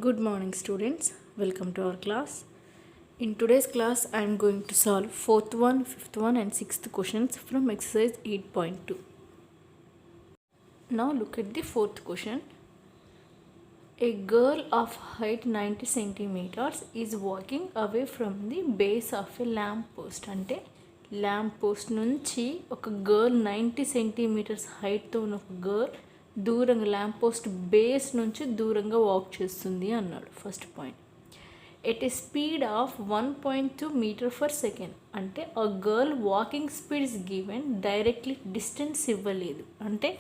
Good morning, students. Welcome to our class. In today's class, I am going to solve 4th one, 5th one, and 6th questions from exercise 8.2. Now, look at the 4th question. A girl of height 90 centimeters is walking away from the base of a lamp post. అంటే lamp post నుంచి ఒక girl 90 centimetres హైట్తో ఉన్న ఒక girl దూరంగా lamp post base నుంచి దూరంగా walk చేస్తుంది అన్నాడు. First point, at a speed of 1.2 meter for second. అంటే ఆ girl walking speed is given, directly distance ఇవ్వలేదు. అంటే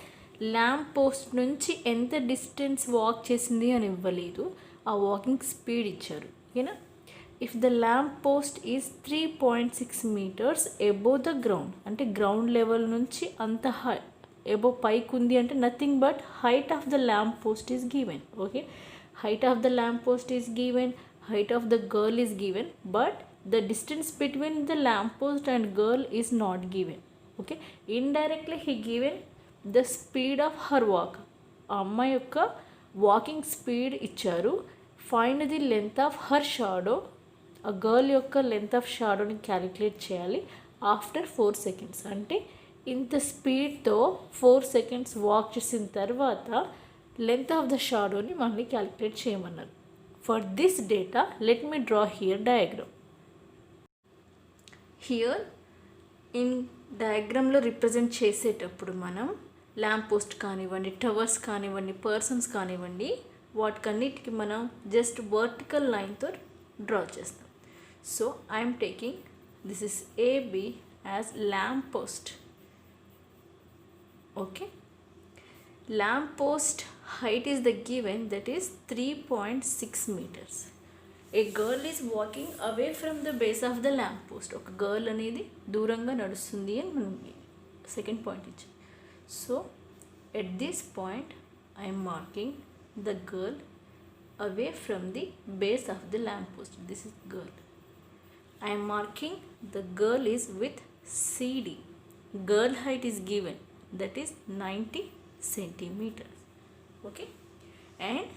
ల్యాంప్ పోస్ట్ నుంచి ఎంత డిస్టెన్స్ వాక్ చేసింది అని ఇవ్వలేదు, ఆ వాకింగ్ స్పీడ్ ఇచ్చారు. ఓకేనా? If the lamp post is 3.6 meters above the ground, అంటే గ్రౌండ్ లెవెల్ నుంచి అంత అబోవ్ పైకి ఉంది అంటే nothing but height of the lamp post is given. Okay, height of the lamp post is given, height of the girl is given, but the distance between the lamp post and girl is not given. Okay, indirectly he given the speed of her walk. ఆ అమ్మాయి యొక్క walking speed ఇచ్చారు. Find the length of her shadow, ఆ girl యొక్క length of షాడోని calculate చేయాలి after 4 seconds. అంటే ఇంత స్పీడ్తో 4 సెకండ్స్ వాక్ చేసిన తర్వాత లెంత్ ఆఫ్ ద షాడోని మళ్ళీ క్యాలిక్యులేట్ చేయమన్నారు. For this data, let me draw here diagram. Here in diagram లో రిప్రజెంట్ చేసేటప్పుడు మనం ల్యాంప్ పోస్ట్ కానివ్వండి, టవర్స్ కానివ్వండి, పర్సన్స్ కానివ్వండి, వాటికన్నిటికి మనం జస్ట్ వర్టికల్ లైన్తో డ్రా చేస్తాం. So I'm taking this is AB as lamp post. Okay, lamp post height is the given, that is 3.6 meters. A girl is walking away from the base of the lamp post. ఒక girl అనేది దూరంగా నడుస్తుంది అని మనం second point ఇచ్చాం. So at this point I'm marking the girl away from the base of the lamp post. This is girl. I'm marking the girl is with CD. Girl height is given, that is 90 centimeters. Okay, and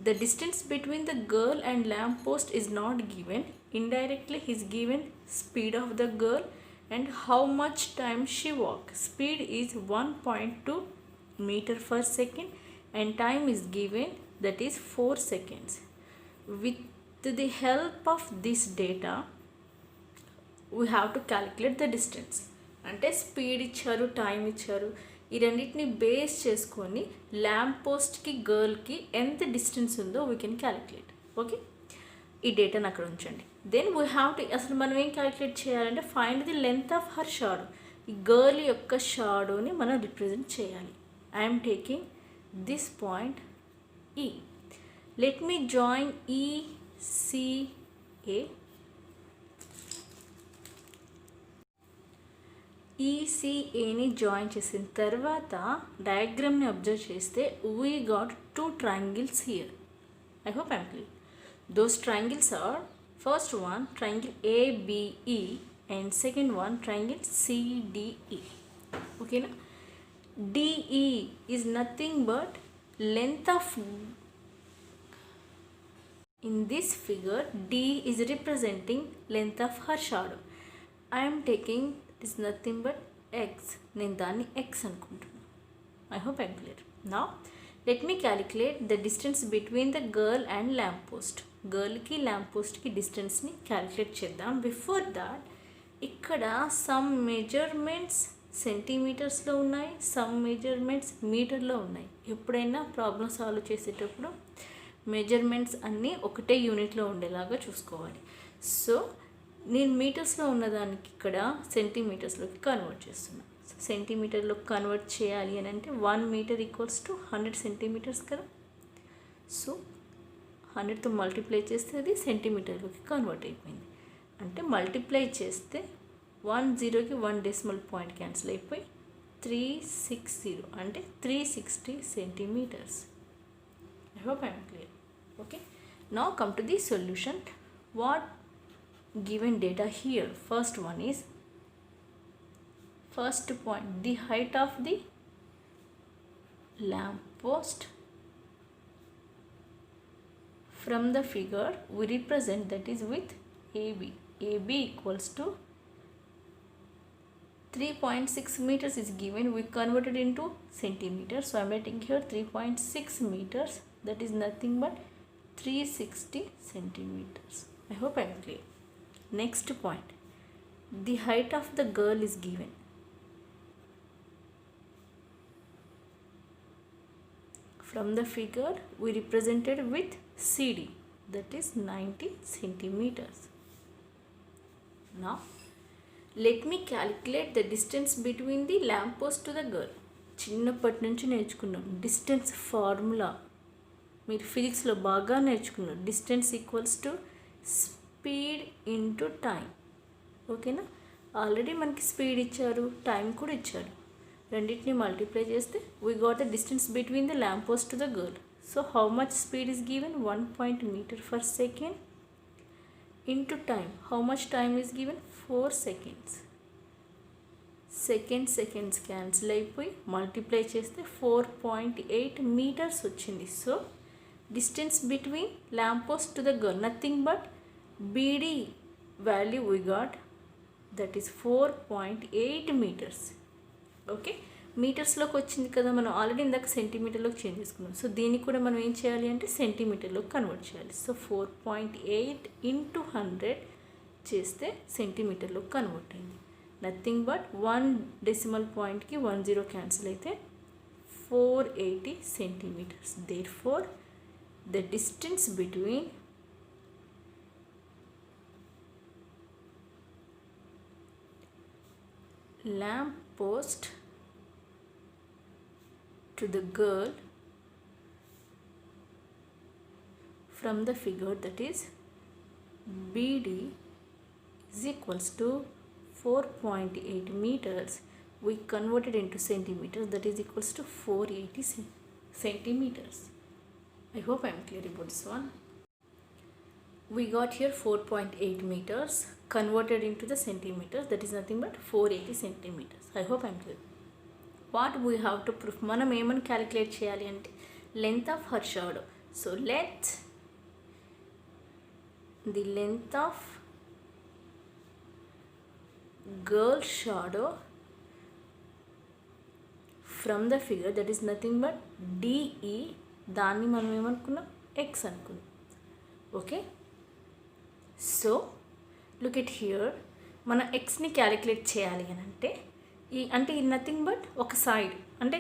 the distance between the girl and lamp post is not given. Indirectly he is given speed of the girl and how much time she walk. Speed is 1.2 meter per second and time is given, that is 4 seconds. With the help of this data we have to calculate the distance. అంటే speed ఇచ్చారు, time ఇచ్చారు, ఈ రెండింటిని base చేసుకొని lamp పోస్ట్కి గర్ల్కి ఎంత distance ఉందో we can calculate. Okay, ఈ డేటాను అక్కడ ఉంచండి. దెన్ వీ హ్యావ్ టు, అసలు మనం ఏం క్యాలిక్యులేట్ చేయాలంటే find the length of her shadow. ఈ గర్ల్ యొక్క షాడోని మనం రిప్రజెంట్ చేయాలి. I'm taking this point E. Let me join ECA. ఈసీఏని జాయిన్ చేసిన తర్వాత డయాగ్రామ్ని అబ్జర్వ్ చేస్తే we got 2 triangles here. I hope I'm clear. Those triangles are, first one triangle ABE and second one triangle CDE. Okay na? DE is nothing but length of, in this figure D is representing length of her shadow. I am taking is nothing but x. నేను దాన్ని x అనుకుంటున్నాను. I hope I'm clear. Now let me calculate the distance between the girl and lamp post. గర్ల్కి lamp పోస్ట్కి డిస్టెన్స్ని calculate చేద్దాం. Before that ఇక్కడ some measurements సెంటీమీటర్స్లో ఉన్నాయి, సమ్ మెజర్మెంట్స్ మీటర్లో ఉన్నాయి. ఎప్పుడైనా ప్రాబ్లమ్ సాల్వ్ చేసేటప్పుడు మెజర్మెంట్స్ అన్నీ ఒకటే యూనిట్లో ఉండేలాగా చూసుకోవాలి. సో నేను మీటర్స్లో ఉన్నదానికి ఇక్కడ సెంటీమీటర్స్లోకి కన్వర్ట్ చేస్తున్నాను. సెంటీమీటర్లో కన్వర్ట్ చేయాలి అని అంటే 1 మీటర్ ఈక్వల్స్ టు 100 సెంటీమీటర్స్ కదా. సో 100తో మల్టిప్లై చేస్తే అది సెంటీమీటర్లోకి కన్వర్ట్ అయిపోయింది. అంటే మల్టిప్లై చేస్తే 1 0కి 1 డెసిమల్ పాయింట్ క్యాన్సిల్ అయిపోయి 360, అంటే 360 centimeters. I hope I'm clear. Okay, now come to the solution. What given data here? First one is, first point, the height of the lamp post From the figure we represent that is with AB. AB equals to 3.6 meters is given, we converted into centimeters, so I am writing here 3.6 meters, that is nothing but 360 centimeters. I hope I am clear. Next point, the height of the girl is given. From the figure we represented with CD, that is 90 centimeters. Now let me calculate the distance between the lamp post to the girl. చిన్నప్పటి నుంచి నేర్చుకున్నాం distance formula, మీరు ఫిజిక్స్లో బాగా నేర్చుకున్నారు. Distance equals to speed into time. ఓకేనా? Already మనకి speed ఇచ్చారు, టైం కూడా ఇచ్చారు. రెండింటిని మల్టిప్లై చేస్తే we got the distance between the lamp post to the girl. So how much speed is given? 1 meter per second into time. How much time is given? 4 seconds. Seconds cancel అయిపోయి multiply చేస్తే 4.8 meters వచ్చింది. So distance between lamp post to the girl nothing but BD value we got, that is 4.8 meters. Okay, మీటర్స్లోకి వచ్చింది కదా, మనం already ఇందాక సెంటీమీటర్లోకి change చేసుకున్నాం. So దీన్ని కూడా మనం ఏం చేయాలి అంటే సెంటీమీటర్లోకి కన్వర్ట్ చేయాలి. సో 4.8 into 100 చేస్తే సెంటీమీటర్లోకి కన్వర్ట్ అయింది. నథింగ్ బట్ 1 decimal పాయింట్కి 10 క్యాన్సిల్ అయితే 480 centimeters. Therefore the distance between lamp post to the girl from the figure, that is BD, is equals to 4.8 meters. We converted into centimeters, that is equals to 480 centimeters. I hope I am clear about this one. We got here 4.8 meters converted into the centimeters, that is nothing but 480 centimeters. I hope I am clear. What we have to prove? మనం ఏమని calculate చేయాలి అంటే length of her shadow. So let the length of girl shadow from the figure, that is nothing but DE, దాన్ని మనం ఏమనుకున్నాం? X అనుకున్నాం. Okay, so look at here, మన ఎక్స్ని క్యాలిక్యులేట్ చేయాలి అని అంటే ఈ నథింగ్ బట్ ఒక సైడ్, అంటే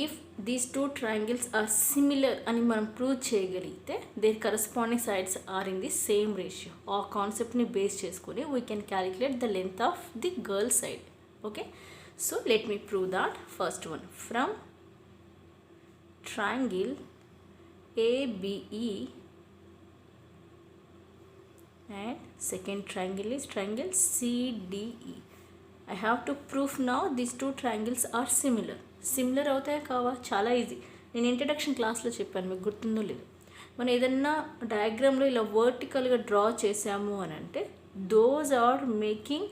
if these two triangles are similar అని మనం ప్రూవ్ చేయగలిగితే their corresponding sides are in the same ratio. ఆ కాన్సెప్ట్ని బేస్ చేసుకొని we can calculate the length of the girl side. Okay, so let me prove that. First one, from triangle ABE and second triangle is triangle CDE. I have to prove now these two triangles are similar. Similar అవుతాయా కావా? చాలా easy. నేను introduction క్లాస్లో చెప్పాను, మీకు గుర్తుందో లేదు. మనం ఏదన్నా డయాగ్రామ్లో ఇలా వర్టికల్గా డ్రా చేసాము అని అంటే those are making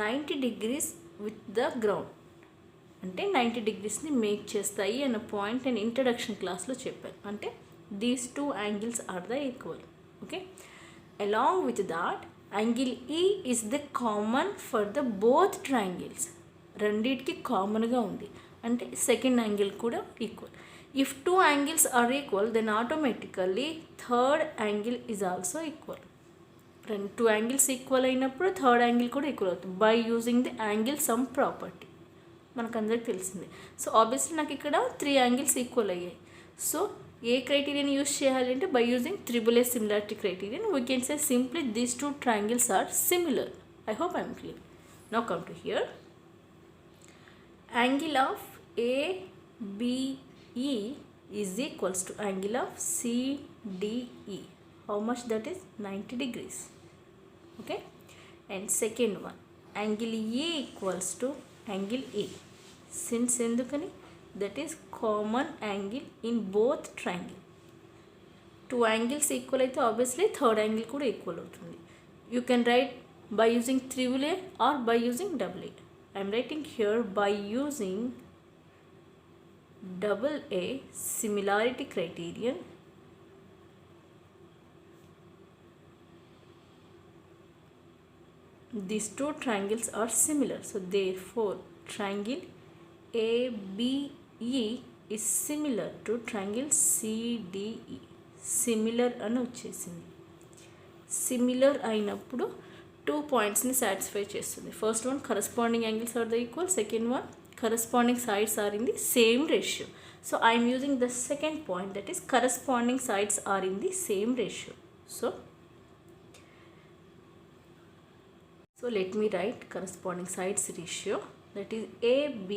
90 degrees with the ground, అంటే 90 degreesని మేక్ చేస్తాయి అన్న పాయింట్ నేను ఇంట్రడక్షన్ క్లాస్లో చెప్పాను. అంటే these two angles are the equal. Okay, along with that angle E is the common for the both triangles. రెండింటికి కామన్గా ఉంది అంటే సెకండ్ యాంగిల్ కూడా equal. If two angles are equal then automatically third angle is also equal. Two angles equal అయినప్పుడు third angle కూడా equal అవుతుంది by using the angle sum property, మనకు అందరికి తెలిసింది. సో ఆబ్వియస్లీ నాకు ఇక్కడ 3 యాంగిల్స్ ఈక్వల్ అయ్యాయి. సో ఏ క్రైటీరియన్ యూజ్ చేయాలి అంటే by using AAA similarity criterion we can say simply these two triangles are similar. I hope I'm clear. Now come to here. Angle of ABE is equals to angle of CDE. How much that is? 90 degrees. Okay, and second one, angle E equals to angle A. Since endukani, that is common angle in both triangle. Two angles equal అయితే obviously third angle కూడా equal అవుతుంది. You can write by using AAA or by using AA. I am writing here by using AA similarity criterion. these two triangles are similar. So therefore triangle ABE is similar to triangle CDE. Similar అని వచ్చేసింది. Similar అయినప్పుడు 2 పాయింట్స్ని satisfy చేస్తుంది. First one corresponding angles are the equal, second one corresponding sides are in the same ratio. So I am using the second point, that is corresponding sides are in the same ratio. So let me write corresponding sides ratio, that is AB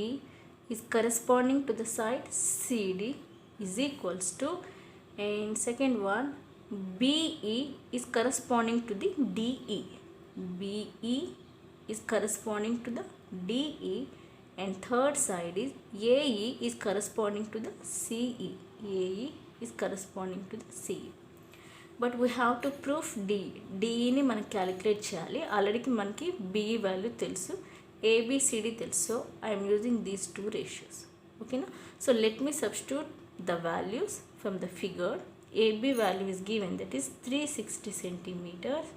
is corresponding to the side CD is equals to, and second one BE is corresponding to the DE. BE is corresponding to the DE, and third side is AE is corresponding to the CE. AE is corresponding to the CE. But we have to prove DE. DE ni మనం calculate చేయాలి. Already మనకి BE value తెలుసు, ABCD తెలుసు. So I am using these two ratios. ఓకేనా? So let me substitute the values from the figure. AB value is given, that is 360 centimeters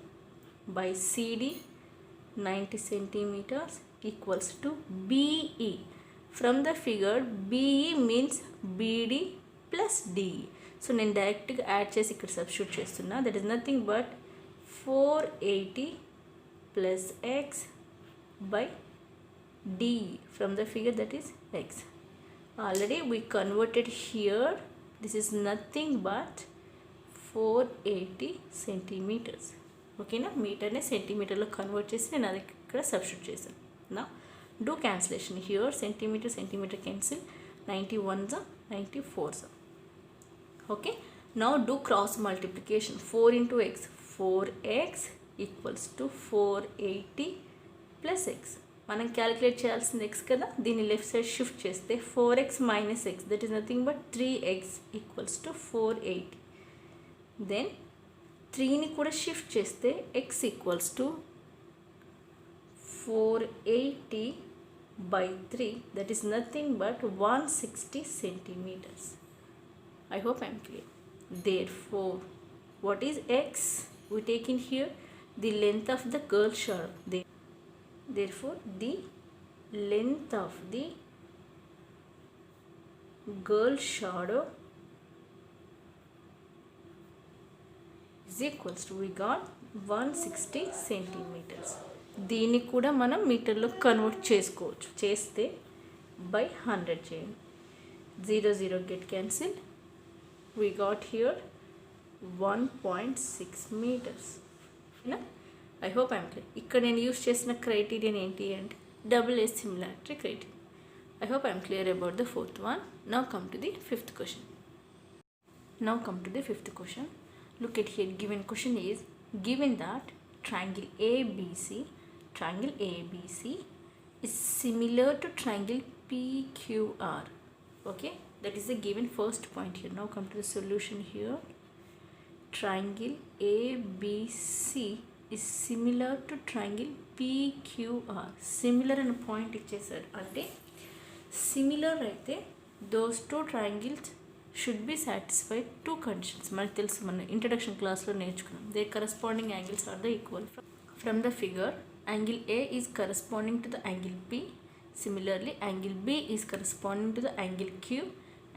by CD 90 centimeters equals to BE. From the figure BE means BD plus DE. So నేను డైరెక్ట్గా add చేసి ఇక్కడ substitute చేస్తున్నా. That is nothing but 480 plus x by DE. From the figure that is x. Already we converted here. This is nothing but 480 centimeters. ఓకేనా? మీటర్ని సెంటీమీటర్లో convert చేసి నేను అది ఇక్కడ సబ్స్టిట్యూట్ చేశాను. Now do cancellation here. Centimeter cancel. 91s are 94s. Okay. Now do cross multiplication. 4 into x. 4x equals to 480 plus x. మనం calculate చేయాల్సింది x కదా. దీన్ని లెఫ్ట్ సైడ్ షిఫ్ట్ చేస్తే 4x minus x, that is nothing but 3x equals to 480. Then 3ని కూడా shift చేస్తే x equals to 480 by 3, that is nothing but 160 centimeters. I hope I am clear. Therefore what is x? We take in here the length of the girl shadow. Therefore the length of the girl shadow is equals to, we got 160 centimeters. దీన్ని కూడా మనం మీటర్లో convert చేసుకోవచ్చు. చేస్తే by 100 చేయండి. 0 get cancelled. We got here 1.6 meters. I hope I am clear. ఇక్కడ నేను use చేసిన criterion ఏంటి అంటే AA similarity criteria. I hope I am clear about the fourth one. Now come to the fifth question. Look at here. Given question is given that triangle ABC is similar to triangle PQR. Okay, that is the given first point here. Now come to the solution here. Triangle ABC is similar to triangle PQR. Similar and point ఇచ్చేసారు అంటే similar అయితే those two triangles should be satisfied two conditions. మనకు తెలుసు, మన introduction క్లాస్లో నేర్చుకున్నాం. Their corresponding angles are the equal. From the figure, angle A is corresponding to the angle P. Similarly, angle B is corresponding to the angle Q.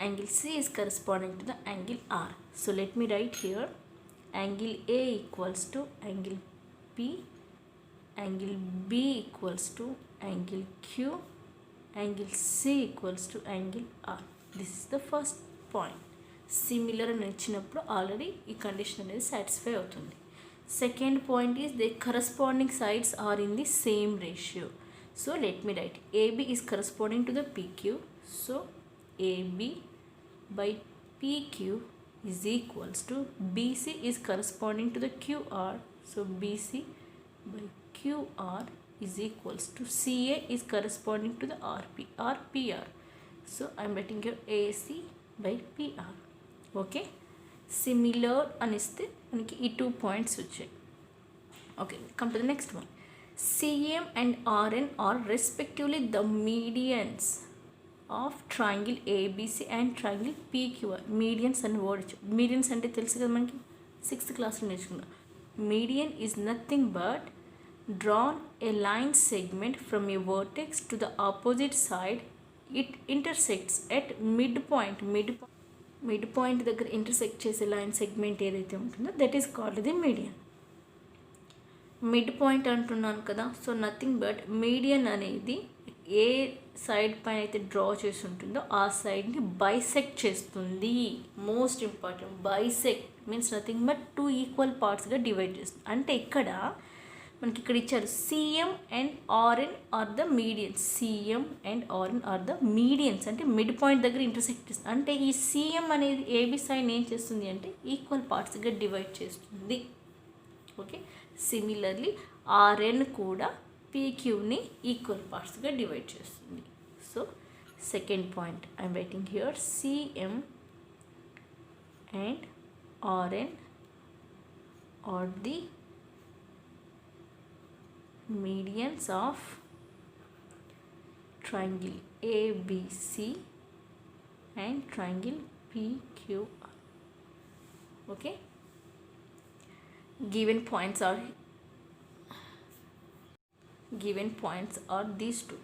Angle C is corresponding to the angle R. So let me write here. Angle A equals to angle P. Angle B equals to angle Q. Angle C equals to angle R. This is the first point. Similar అని ఇచ్చినప్పుడు already ఈ condition అనేది satisfy అవుతుంది. Second point is the corresponding sides are in the same ratio. So let me write. AB is corresponding to the PQ. So AB by PQ is equals to BC is corresponding to the QR. So BC by QR is equals to CA is corresponding to the RPR. So I am writing here AC by PR. Okay. Similar అనిస్తే మనకి ఈ 2 points వచ్చాయి. Okay, come to the next one. CM and RN are respectively the medians of triangle ABC and triangle PQR. Medians అని word. Medians అంటే తెలుసు కదా మనకి, 6th క్లాస్లో నేర్చుకున్నాం. Median is nothing but drawn a line segment from a vertex to the opposite side. It intersects at midpoint దగ్గర intersect చేసే line segment ఏదైతే ఉంటుందో that is called the median. Mid point అంటున్నాను కదా, సో నథింగ్ బట్ మీడియన్ అనేది ఏ side పైన అయితే draw చేసి ఉంటుందో ఆ సైడ్ని బైసెక్ట్ చేస్తుంది. Most important, bisect means nothing but 2 equal పార్ట్స్గా డివైడ్ చేస్తుంది. అంటే ఇక్కడ మనకి ఇక్కడ ఇచ్చారు CM and RN are the medians. CM and RN are the medians అంటే మిడ్ పాయింట్ దగ్గర ఇంటర్సెక్ట్ చేస్తుంది. అంటే ఈ సిఎం అనేది ఏబి సైడ్ ఏం చేస్తుంది అంటే ఈక్వల్ పార్ట్స్గా డివైడ్ చేస్తుంది. ఓకే, సిమిలర్లీ ఆర్ఎన్ కూడా పీక్యూని ఈక్వల్ పార్ట్స్గా డివైడ్ చేస్తుంది. So second point I'm writing here CM and RN are the medians of triangle ABC and triangle PQR. Okay, given points are these two.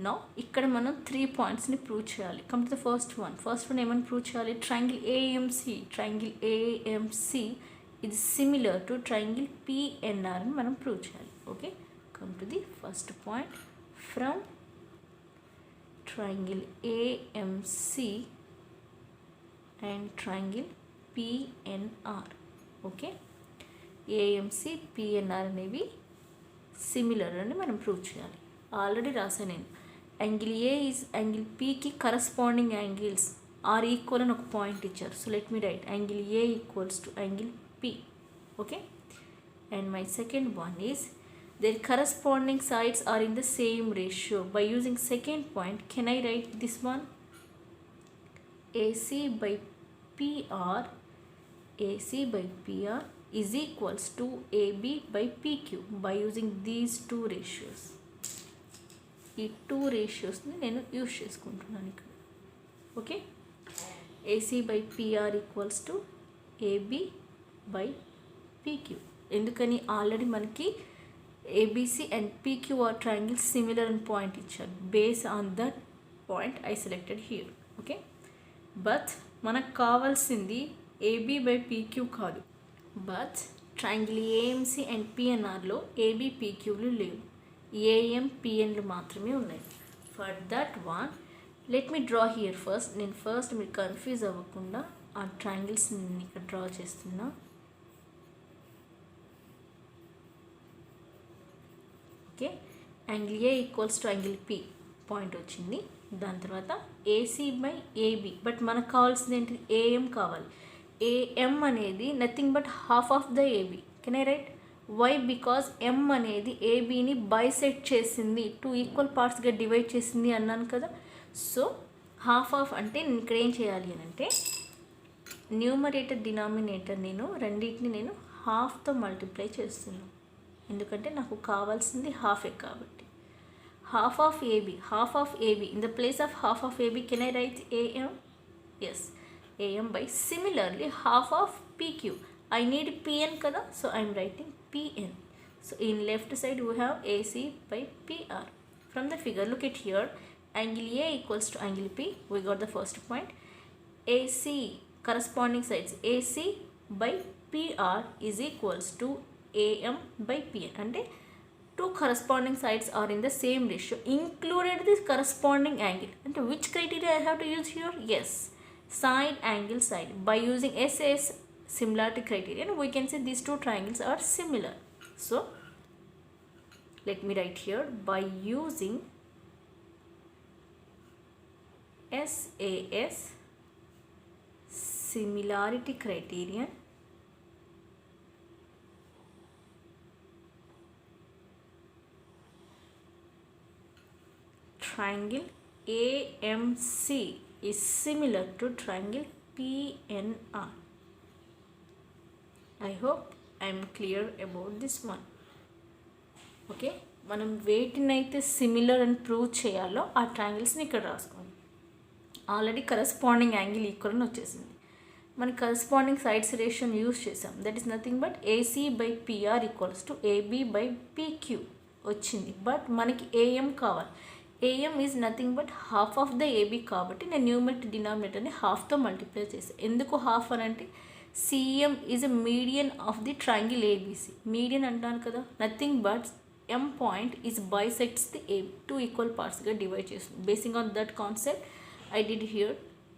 Now ఇక్కడ మనం 3 పాయింట్స్ని prove చేయాలి. Come to the first one ఏమని prove చేయాలి? Triangle AMC ఇది similar to triangle PNR అని మనం prove చేయాలి. Okay, come to the first point. From triangle AMC and triangle PNR. Okay, AMC PNR అనేవి సిమిలర్ అని మనం ప్రూవ్ చేయాలి. ఆల్రెడీ రాసాను నేను. యాంగిల్ ఏ ఈజ్ యాంగిల్ పీకి కరస్పాండింగ్ యాంగిల్స్ ఆర్ ఈక్వల్ అని ఒక పాయింట్ ఇచ్చారు. So let me right angle A equals to angle P. Okay, and my second one is their corresponding sides are in the same ratio. By using second point, can I write this one? AC by PR is equals to AB by PQ by using these two ratios. ఈ 2 రేషియోస్ని నేను use చేసుకుంటున్నాను ఇక్కడ. Okay, AC by PR equals to AB by PQ. ఎందుకని already మనకి ABC and PQR triangle similar అని point ఇచ్చారు. Base on that point I selected here. Okay, but మనకు కావాల్సింది ఏబి బై పీక్యూ కాదు. బట్ ట్రయాంగిల్ ఏఎంసి అండ్ పిఎన్ఆర్లో AB పీక్యూలు లేవు, ఏఎం పిఎన్లు మాత్రమే ఉన్నాయి. For that one let me draw here first. నేను ఫస్ట్ మీరు కన్ఫ్యూజ్ అవ్వకుండా ఆ ట్రయాంగిల్స్ నేను ఇక్కడ డ్రా చేస్తున్నా. Okay, angle A equals to angle P point వచ్చింది. దాని తర్వాత ఏసీ బై ఏబి, బట్ మనకు కావాల్సింది ఏంటి? ఏఎం కావాలి. ఏఎం అనేది nothing but half of the AB. Can I write why? Because M అనేది ఏబిని బైసెక్ట్ చేసింది, 2 ఈక్వల్ పార్ట్స్గా డివైడ్ చేసింది అన్నాను కదా. సో హాఫ్ ఆఫ్ అంటే నేను ఇక్కడ ఏం చేయాలి అని అంటే న్యూమరేటర్ డినామినేటర్ నేను రెండింటిని నేను హాఫ్తో మల్టిప్లై చేస్తున్నాను. ఎందుకంటే నాకు కావాల్సింది హాఫే కాబట్టి. Half of AB in the place of half of AB can I write AM? Yes, AM by similarly half of PQ. I need PN కదా, so I'm writing PN. So in left side we have AC by PR. From the figure look at here, angle A equals to angle P. We got the first point. AC corresponding sides AC by PR is equals to AM by PN. అంటే 2 corresponding sides are in the same ratio included this corresponding angle. And which criteria I have to use here? Yes, side angle side. By using SAS similarity criterion we can say these 2 triangles are similar. So let me write here, by using SAS similarity criterion triangle AMC is similar to triangle PNR. I hope I am clear about this one. Okay, మనం వేటినైతే similar అని prove చేయాలో ఆ ట్రయాంగిల్స్ని ఇక్కడ రాసుకోండి. Already corresponding angle equal అని వచ్చేసింది. మనకి corresponding sides రేషియోని use చేసాం. That is nothing but AC by PR equals to AB by PQ వచ్చింది. బట్ మనకి ఏఎం కావాలి. AM is nothing but half of the AB కాబట్టి నేను న్యూమరేటర్ డినామినేటర్ని హాఫ్తో మల్టిప్లై చేసాను. ఎందుకు హాఫ్ అని అంటే CM is a median of the triangle ABC. Median అంటాను కదా, nothing but M point is bisects the A two equal పార్ట్స్గా డివైడ్ చేస్తుంది. Basing on that concept I did here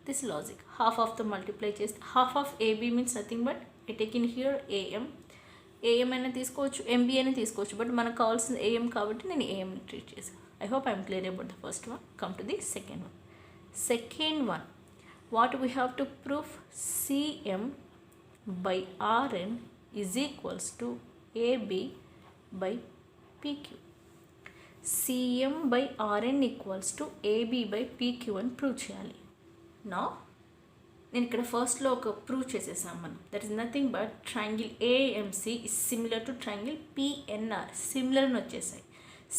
this logic. Half of the multiply చేస్తే half of AB means nothing but I take in here AM అయినా తీసుకోవచ్చు, MB అయినా తీసుకోవచ్చు, but మనకు కావాల్సిన AM కాబట్టి నేను AM ట్రీట్ చేశాను. I hope I am clear about the first one. Come to the second one. Second one, what we have to prove? CM by RN is equals to AB by PQ. CM by RN equals to AB by PQ అని prove చేయాలి. నా నేను ఇక్కడ ఫస్ట్లో ఒక prove చేసేసాం మనం. That is nothing but triangle AMC is similar to triangle PNR. Similar అని వచ్చేసాయి.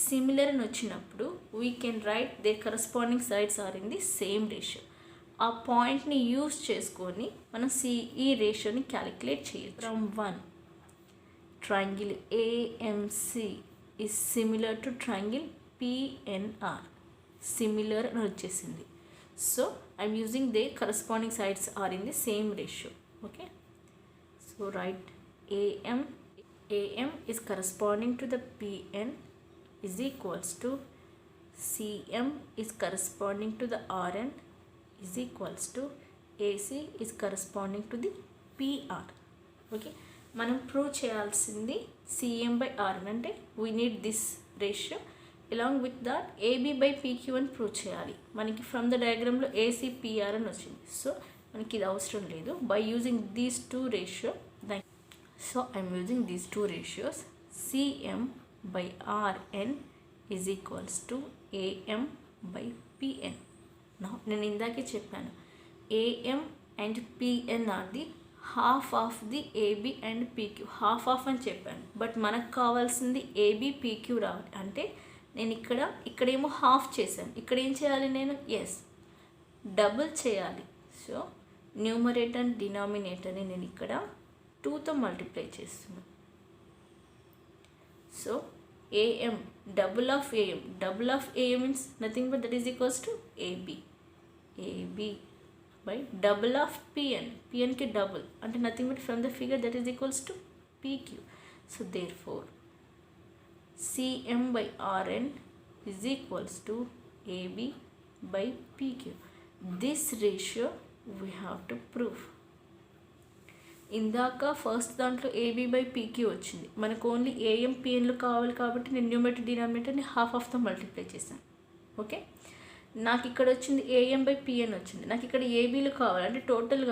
సిమిలర్ అని వచ్చినప్పుడు we can write they corresponding sides are in the same ratio. ఆ పాయింట్ని యూజ్ చేసుకొని మనం ఈ రేషియోని క్యాలిక్యులేట్ చేయొచ్చు. From 1 triangle AMC is similar to triangle PNR. Similar అని వచ్చేసింది. So I'm using their corresponding sides are in the same ratio. Okay, so write AM is corresponding to the PN is equals to CM is corresponding to the RN is equals to AC is corresponding to the PR. Okay, మనం prove చేయాల్సింది CM by RN అంటే we need this ratio. Along with that AB by PQ అని prove చేయాలి. మనకి from the డయాగ్రామ్లో ఏసీపీఆర్ అని వచ్చింది. So మనకి ఇది అవసరం లేదు. By using these two ratio so I'm using these two ratios. CM by RN is equals to AM by PN. నేను ఇందాకే చెప్పాను AM and PN are the half of the AB and PQ. Half of అని చెప్పాను, but మనకు కావాల్సింది AB PQ రావాలి. అంటే నేను ఇక్కడేమో హాఫ్ చేశాను. ఇక్కడ ఏం చేయాలి నేను? డబుల్ చేయాలి. సో న్యూమరేటర్ అండ్ డినామినేటర్ని నేను ఇక్కడ 2తో మల్టిప్లై చేస్తున్నాను. So AM double of AM means nothing but that is equals to AB by double of పిఎన్కి డబుల్ అంటే nothing but from the figure that is equals to PQ. So therefore CM by RN is equals to AB by PQ. This ratio we have to prove. ఇందాక first దాంట్లో AB by PQ వచ్చింది. మనకు only AM పిఎన్లు కావాలి కాబట్టి నేను numerator డినామినేటర్ని half ఆఫ్తో multiply చేశాను. Okay, నాకు ఇక్కడ వచ్చింది ఏఎం బై పిఎన్ వచ్చింది. నాకు ఇక్కడ ఏబీలు కావాలి అంటే టోటల్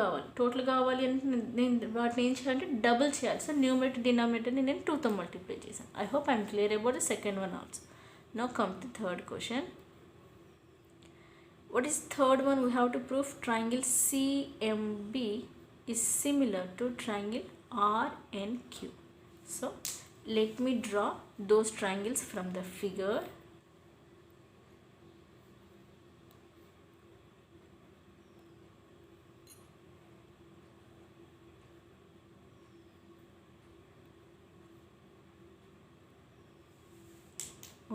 కావాలి అంటే నేను వాటిని ఏం చేయాలంటే డబుల్ చేయాలి. సో న్యూమరేటర్ డినామినేటర్ని నేను 2తో మల్టిప్లై చేశాను. I hope I'm clear about the second one also. Now come to third question. What is third one? We have to prove triangle CMB is similar to triangle RNQ. So let me draw those triangles from the figure.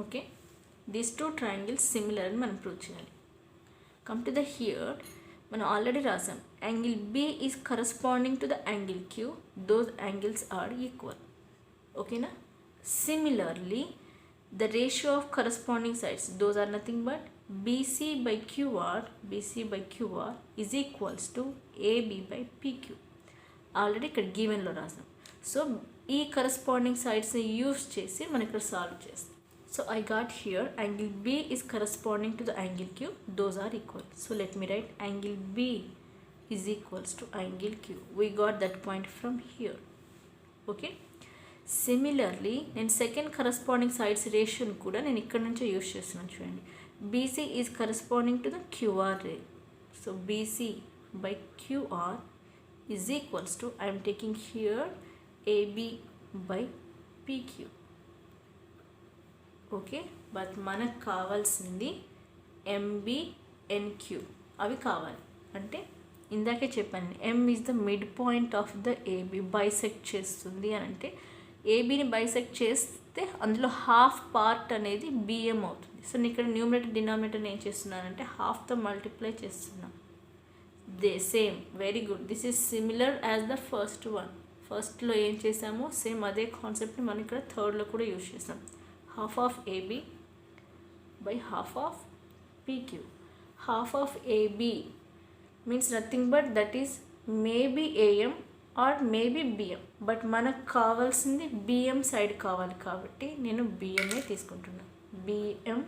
Okay, these two triangles similar అని మనం prove చేయాలి. Come to the here, మనం already రాసాం angle B is corresponding to the angle Q. Those angles are equal. ఓకేనా? Similarly the ratio of corresponding sides those are nothing but BC by QR is equals to AB by PQ. Already ఇక్కడ గివెన్లో రాసాం. So ఈ corresponding సైడ్స్ని use చేసి మనం ఇక్కడ solve చేస్తాం. So I got here angle B is corresponding to the angle Q. Those are equal. So let me write angle B is equals to angle Q. We got that point from here. Okay. Similarly, in second corresponding sides ratio kuda nenu ikkada nunchi use chestunnanu chudandi. BC is corresponding to the QR ray. So BC by QR is equals to, I am taking here AB by PQ. Okay, but మనకు కావాల్సింది MB NQ అవి కావాలి. అంటే ఇందాకే చెప్పాను, M is the mid point of the AB. Bisect చేస్తుంది అని అంటే ఏబీని బైసెక్ట్ చేస్తే అందులో హాఫ్ పార్ట్ అనేది బిఎం అవుతుంది. సో నేను ఇక్కడ న్యూమరేటర్ డినామినేటర్ ఏం చేస్తున్నానంటే హాఫ్తో మల్టిప్లై చేస్తున్నాను. They same, very good, this is similar as the first one. ఫస్ట్లో ఏం చేసామో సేమ్ అదే కాన్సెప్ట్ని మనం ఇక్కడ థర్డ్లో కూడా యూజ్ చేసాం. Half of AB by half of PQ. Half of AB means nothing but that is maybe AM or maybe BM, but మనకు కావాల్సింది బిఎం సైడ్ కావాలి కాబట్టి నేను బిఎంఏ తీసుకుంటున్నాను. BM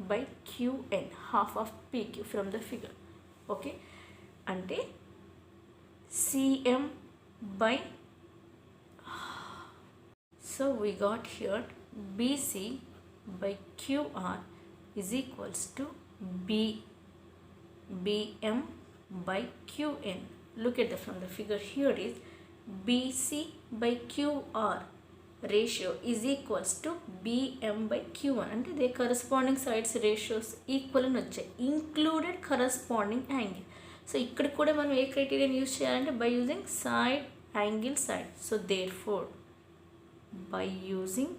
by QN, half of PQ from the figure. Okay, అంటే CM by, so we got here BC by QR is equals to BM by QN. Look at from the figure here is BC by QR ratio is equals to BM by Q1 అంటే they corresponding sides ratios equal అని వచ్చాయి, included corresponding angle. So ఇక్కడ కూడా మనం ఏ criterion use చేయాలంటే by using side angle side. So therefore by using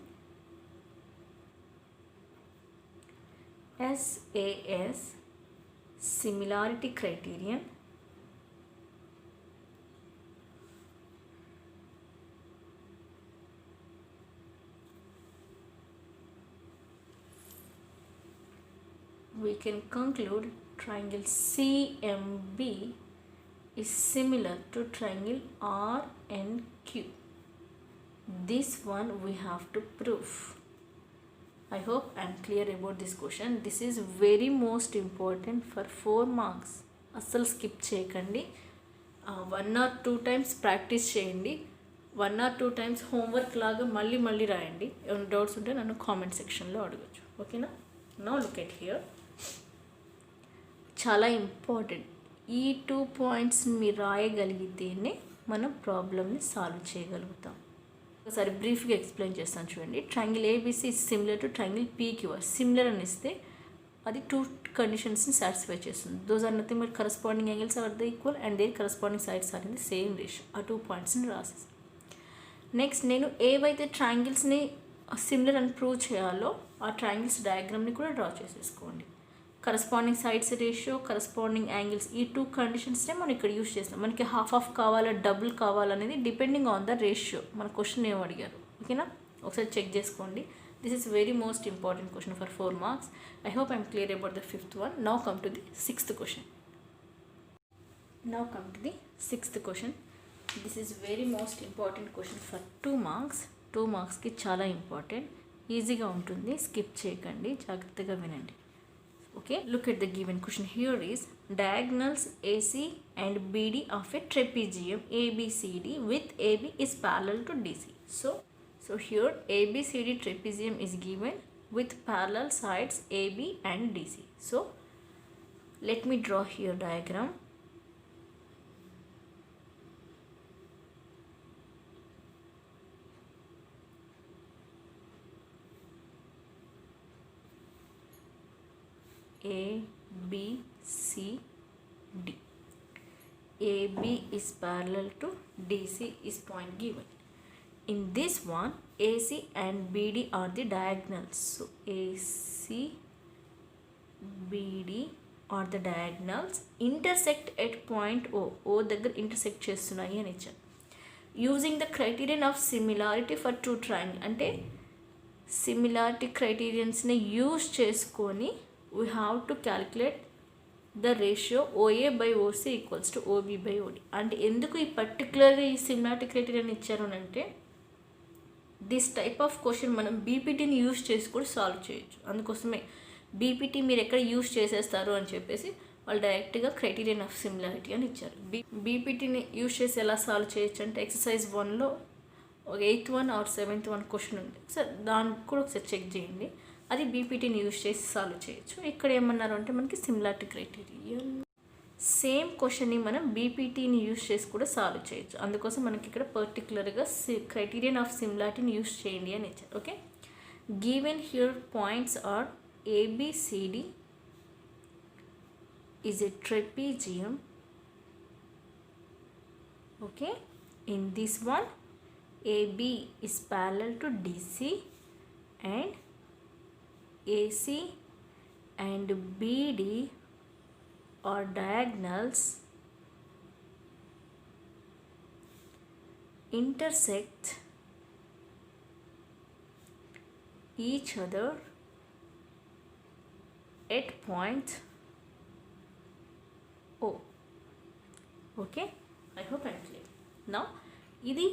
SAS similarity criterion, we can conclude triangle CMB is similar to triangle RNQ. This one we have to prove. I hope I am clear about this question. This is very most important for 4 marks. అస్సలు skip చేయకండి. 1 or 2 times practice చేయండి. 1 or 2 times homework లాగా మళ్ళీ రాయండి. ఏమైనా doubts ఉంటే నన్ను comment సెక్షన్లో అడగచ్చు. ఓకేనా? Now look at here. చాలా ఇంపార్టెంట్, ఈ 2 పాయింట్స్ని మీరు రాయగలిగితేనే మనం ప్రాబ్లమ్ని సాల్వ్ చేయగలుగుతాం. ఒకసారి బ్రీఫ్గా ఎక్స్ప్లెయిన్ చేస్తాను చూడండి. Triangle ABC is similar to triangle PQR. Similar అని ఇస్తే అది 2 కండిషన్స్ని సాటిస్ఫై చేస్తుంది. Those are nothing but corresponding angles are the equal and their corresponding sides are in the same ratio. ఆ 2 పాయింట్స్ని రాసేసాను. నెక్స్ట్ నేను ఏవైతే ట్రయాంగిల్స్ని సిమిలర్ అని ప్రూవ్ చేయాలో ఆ ట్రయాంగిల్స్ డయాగ్రామ్ని కూడా డ్రా చేసేసుకోండి. Corresponding sides ratio, corresponding angles, ఈ 2 కండిషన్స్నే మనం ఇక్కడ యూజ్ చేస్తాం. మనకి హాఫ్ కావాలా డబుల్ కావాలనేది డిపెండింగ్ ఆన్ ద రేషియో. మన క్వశ్చన్ ఏం అడిగారు, ఓకేనా? ఒకసారి చెక్ చేసుకోండి. This is very most important question for 4 marks. I hope I'm clear about the 5th one. Now come to the 6th question. This is very most important question for 2 marks. 2 marksకి చాలా important, ఈజీగా ఉంటుంది, skip చేయకండి, జాగ్రత్తగా వినండి. Okay, look at the given question. Here is diagonals AC and BD of a trapezium ABCD with AB is parallel to DC. So here ABCD trapezium is given with parallel sides AB and DC. So let me draw here diagram. A, B, C, D. AB is parallel to DC is point given. In this one, AC and BD are the diagonals. So AC, BD are the diagonals. Intersect at point O. O దగ్గర intersect చేస్తున్నాయి అని ఇచ్చాను. Using the criterion of similarity for 2 triangles. అంటే similarity క్రైటీరియన్స్ని use చేసుకొని we have to calculate the ratio OA by OC equals to OB by OD. అంటే ఎందుకు ఈ పర్టికులర్గా ఈ సిమిలారిటీ క్రైటీరియన్ ఇచ్చారు అంటే దిస్ టైప్ ఆఫ్ క్వశ్చన్ మనం బీపీటీని యూజ్ చేసి కూడా సాల్వ్ చేయొచ్చు. అందుకోసమే బీపీటీ మీరు ఎక్కడ యూజ్ చేసేస్తారు అని చెప్పేసి వాళ్ళు డైరెక్ట్గా క్రైటీరియన్ ఆఫ్ సిమిలారిటీ అని ఇచ్చారు. బీపీటీని యూజ్ చేసి ఎలా సాల్వ్ చేయొచ్చు అంటే ఎక్సర్సైజ్ 1లో 8th one or 7th one question ఉంది, సార్ దాన్ని కూడా ఒకసారి చెక్ చేయండి. అది బీపీటీని యూజ్ చేసి సాల్వ్ చేయొచ్చు. ఇక్కడ ఏమన్నారు అంటే మనకి సిమిలారిటీ క్రైటీరియన్ సేమ్ క్వశ్చన్ని మనం బీపీటీని యూజ్ చేసి కూడా సాల్వ్ చేయొచ్చు. అందుకోసం మనకి ఇక్కడ పర్టికులర్గా క్రైటీరియన్ ఆఫ్ సిమిలారిటీని యూజ్ చేయండి అని ఇచ్చారు. Okay, given here points are ABCD is a trapezium Okay, in this one AB is parallel to DC and AC and BD are diagonals intersect each other at point O. Okay, I hope I'm clear. Now ఇది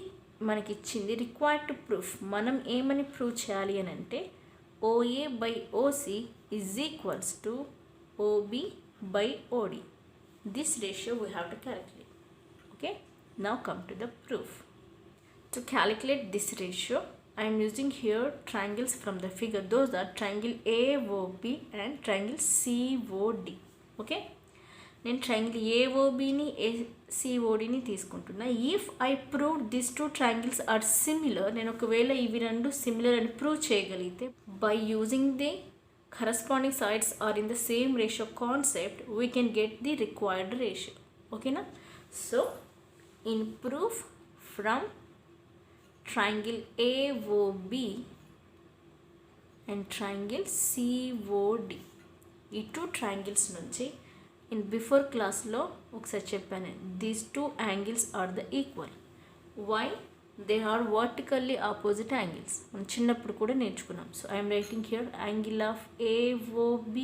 మనకి ఇచ్చింది required to proof. మనం ఏమని prove చేయాలి అని అంటే OA by OC is equals to OB by OD. This ratio we have to calculate. Okay, now come to the proof. To calculate this ratio, I am using here triangles from the figure. Those are triangle AOB and triangle COD. Okay, నేను triangle ఏఓబిని ఏసీఓడిని తీసుకుంటున్నా. If I prove this two triangles are similar, నేను ఒకవేళ ఇవి రెండు similar అని prove చేయగలిగితే by using the corresponding sides are in the same ratio concept we can get the required ratio. ఓకేనా? So in proof from triangle AOB and triangle COD, ఈ two triangles నుంచి in before క్లాస్లో ఒకసారి చెప్పాను, these two angles are the equal. Why? They are vertically opposite angles. మనం చిన్నప్పుడు కూడా నేర్చుకున్నాం. So I'm writing here angle of AOB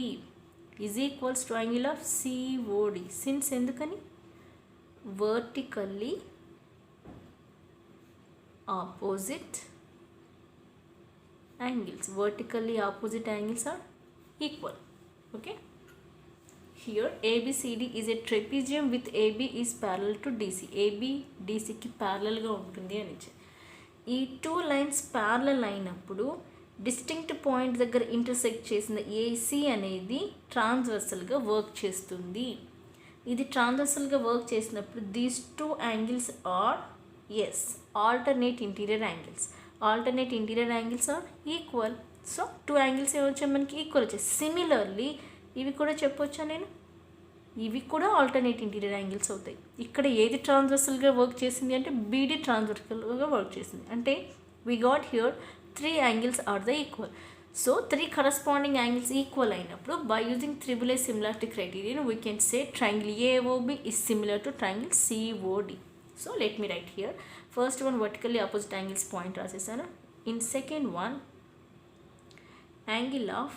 is equals to angle of COD. Since ఎందుకని? Vertically opposite angles. Vertically opposite angles are equal. Okay, here ABCD is a trapezium with AB is parallel to DC. AB DC కి parallel గా ఉంటుంది అని. ఈ two lines parallel అయినప్పుడు distinct point దగ్గర intersect చేసిన AC అనేది ట్రాన్స్వర్సల్గా వర్క్ చేస్తుంది. ఇది ట్రాన్స్వర్సల్గా వర్క్ చేసినప్పుడు these two angles are alternate interior angles. Alternate interior angles are equal. So two angles ఏమొచ్చాయి మనకి? ఈక్వల్ వచ్చాయి. సిమిలర్లీ ఇవి కూడా చెప్పొచ్చా నేను? ఇవి కూడా ఆల్టర్నేట్ ఇంటీరియర్ యాంగిల్స్ అవుతాయి. ఇక్కడ ఏది ట్రాన్స్వర్సల్గా వర్క్ చేసింది అంటే BD ట్రాన్స్వర్సల్గా వర్క్ చేసింది. అంటే we got here three angles are the equal. So three corresponding angles equal అయినప్పుడు by using AAA similarity criterion we can say triangle AOB is similar to triangle COD. So let me write here. First one vertically opposite angles point rasesana. In second one angle of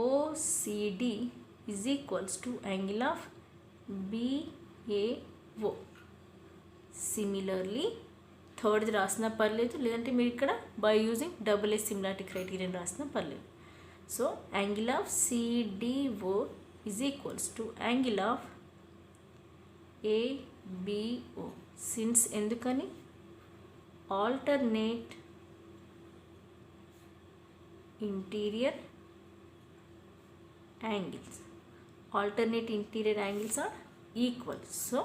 OCD is equals to angle of BAO. Similarly third rasna parledu ledante meer ikkada by using AA similarity criterion rasna parledu. So angle of CDO is equals to angle of ABO. Since ఎందుకని? Alternate interior angles. Alternate interior angles are equal. So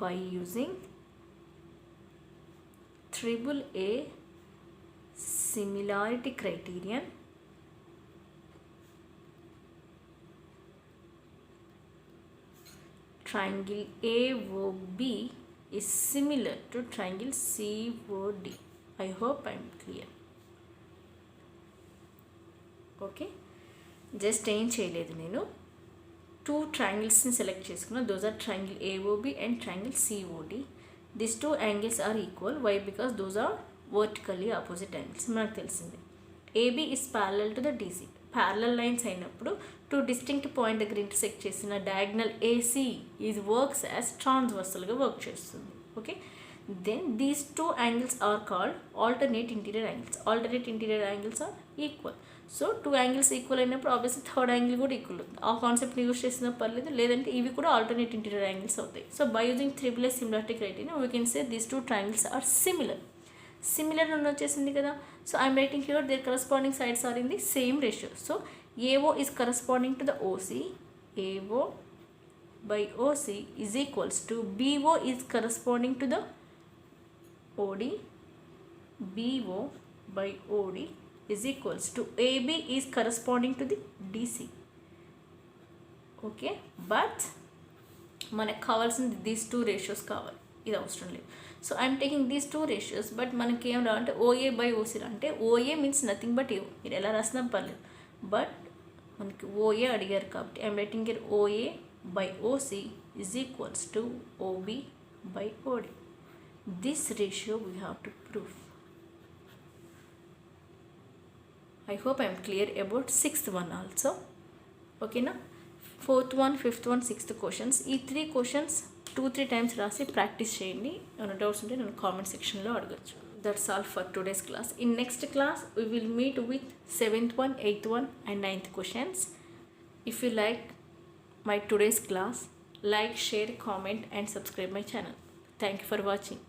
by using AAA similarity criterion triangle AOB is similar to triangle COD. I hope I am clear. Okay, just ఏం చేయలేదు, నేను two ట్రయాంగిల్స్ని select చేసుకున్నా. Those are triangle AOB and triangle COD. These two angles are equal. Why? Because those are vertically opposite angles. మనకు తెలిసింది. AB is parallel to the DC. Parallel lines అయినప్పుడు two distinct point దగ్గర intersect చేసిన diagonal AC ఇది works as ట్రాన్స్వర్సల్గా work చేస్తుంది. Okay, then these two angles are called alternate interior angles. Alternate interior angles are equal. So two angles equal అయినప్పుడు obviously third angle కూడా equal అవుతుంది. ఆ కాన్సెప్ట్ని యూస్ చేసిన పర్లేదు, లేదంటే ఇవి కూడా ఆల్టర్నేట్ ఇంటీరియర్ యాంగిల్స్ అవుతాయి. So by using AAA similarity criterion we can say these two triangles are similar. Similar అని వచ్చేసింది కదా. So I'm writing here their corresponding sides are in the same ratio. So AO is corresponding to the OC. AO by OC is equals to BO is corresponding to the OD. BO by OD is equals to AB is corresponding to the DC. Okay, but మనకు కావాల్సింది these two ratios కావాలి. ఇది అవసరం లేదు. So I'm taking these 2 ratios. But మనకి ఏం రావాలంటే OA by OC అంటే OA means nothing but you, మీరు ఎలా రాసినా పర్లేదు. బట్ మనకి ఓఏ అడిగారు కాబట్టి I'm writing here OA by OC is equals to OB by OD. This ratio we have to prove. I hope I am clear about 6th one also. Okay na? 4th one, 5th one, 6th questions. ఈ 3 questions 2-3 times రాసి practice చేయండి. ఏమైనా doubts ఉంటే నేను comment సెక్షన్లో అడగచ్చు. That's all for today's class. In next class we will meet with 7th one, 8th one and 9th questions. If you like my today's class, like, share, comment and subscribe my channel. Thank you for watching.